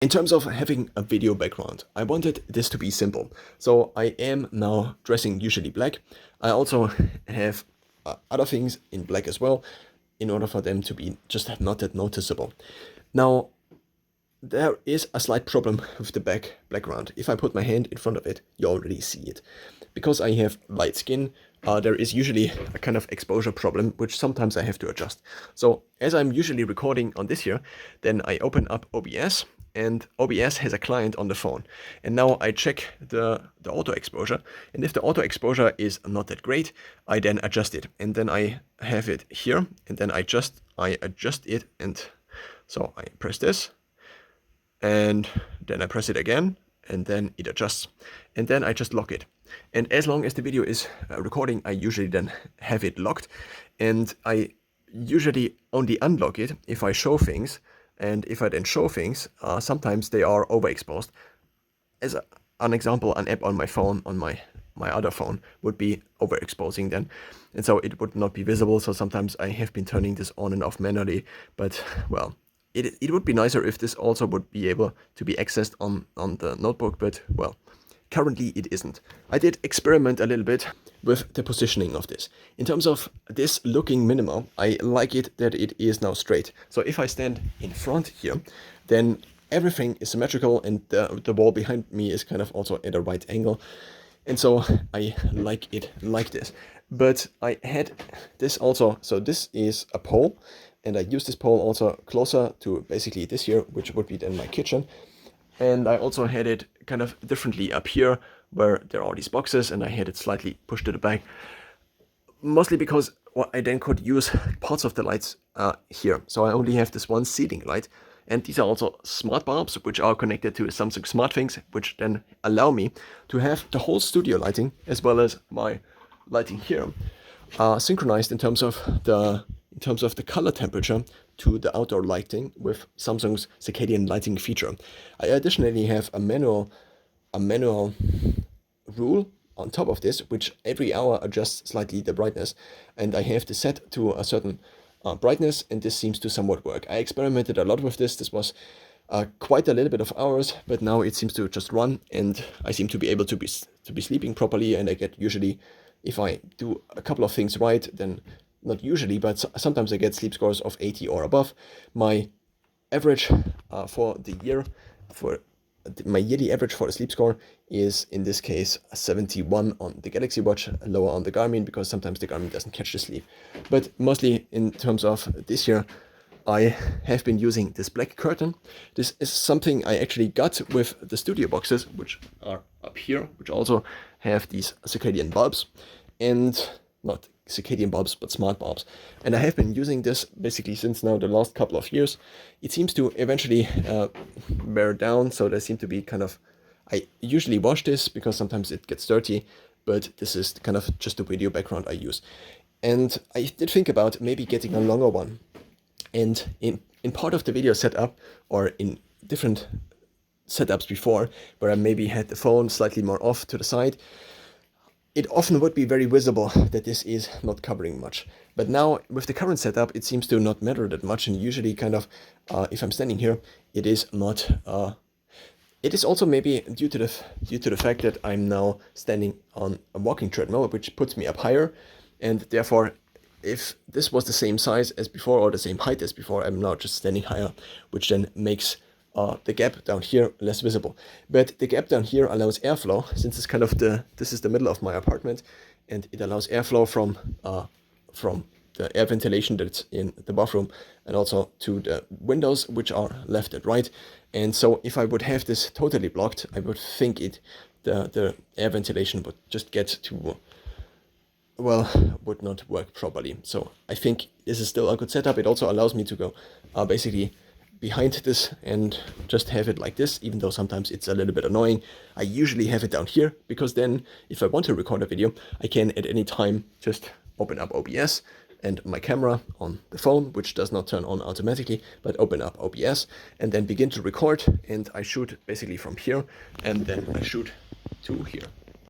In terms of having a video background, I wanted this to be simple. So I am now dressing usually black. I also have other things in black as well, in order for them to be just not that noticeable. Now, there is a slight problem with the background. If I put my hand in front of it, you already see it. Because I have light skin, there is usually a kind of exposure problem, which sometimes I have to adjust. So as I'm usually recording on this here, then I open up OBS, and OBS has a client on the phone. And now I check the auto exposure, and if the auto exposure is not that great, I then adjust it. And then I have it here, and then I adjust it, and so I press this, and then I press it again, and then it adjusts, and then I just lock it. And as long as the video is recording, I usually then have it locked, and I usually only unlock it if I show things. And if I then show things, sometimes they are overexposed. As an example, an app on my phone, on my other phone, would be overexposing then, and so it would not be visible. So sometimes I have been turning this on and off manually, but well, it would be nicer if this also would be able to be accessed on the notebook, but well, currently it isn't. I did experiment a little bit with the positioning of this. In terms of this looking minimal, I like it that it is now straight. So if I stand in front here, then everything is symmetrical, and the wall behind me is kind of also at a right angle. And so I like it like this. But I had this also, so this is a pole, and I use this pole also closer to basically this here, which would be then my kitchen. And I also had it kind of differently up here, where there are these boxes, and I had it slightly pushed to the back. Mostly because I then could use parts of the lights here. So I only have this one ceiling light. And these are also smart bulbs, which are connected to Samsung SmartThings, which then allow me to have the whole studio lighting, as well as my lighting here, synchronized in terms of the color temperature to the outdoor lighting with Samsung's circadian lighting feature. I additionally have a manual rule on top of this, which every hour adjusts slightly the brightness, and I have this set to a certain brightness, and this seems to somewhat work. I experimented a lot with this. This was quite a little bit of hours, but now it seems to just run, and I seem to be able to be sleeping properly. And I get, usually, if I do a couple of things right, then not usually, but sometimes I get sleep scores of 80 or above. My average for the year, my yearly average for the sleep score is, in this case, a 71 on the Galaxy Watch, lower on the Garmin, because sometimes the Garmin doesn't catch the sleep. But mostly in terms of this year, I have been using this black curtain. This is something I actually got with the studio boxes, which are up here, which also have these circadian bulbs, and not circadian bulbs, but smart bulbs. And I have been using this basically since now the last couple of years. It seems to eventually wear down, so there seem to be kind of, I usually wash this because sometimes it gets dirty, but this is kind of just the video background I use. And I did think about maybe getting a longer one. And in part of the video setup, or in different setups before, where I maybe had the phone slightly more off to the side, it often would be very visible that this is not covering much. But now, with the current setup, it seems to not matter that much, and usually kind of, if I'm standing here, it is not, it is also maybe due to the fact that I'm now standing on a walking treadmill, which puts me up higher, and therefore, if this was the same size as before, or the same height as before, I'm now just standing higher, which then makes the gap down here less visible. But the gap down here allows airflow, since it's kind of this is the middle of my apartment, and it allows airflow from the air ventilation that's in the bathroom, and also to the windows, which are left and right. And so if I would have this totally blocked, I would think the air ventilation would just get to, well, would not work properly. So I think this is still a good setup. It also allows me to go basically behind this and just have it like this, even though sometimes it's a little bit annoying. I usually have it down here, because then if I want to record a video, I can at any time just open up OBS and my camera on the phone, which does not turn on automatically, but open up OBS and then begin to record. And I shoot basically from here, and then I shoot to here.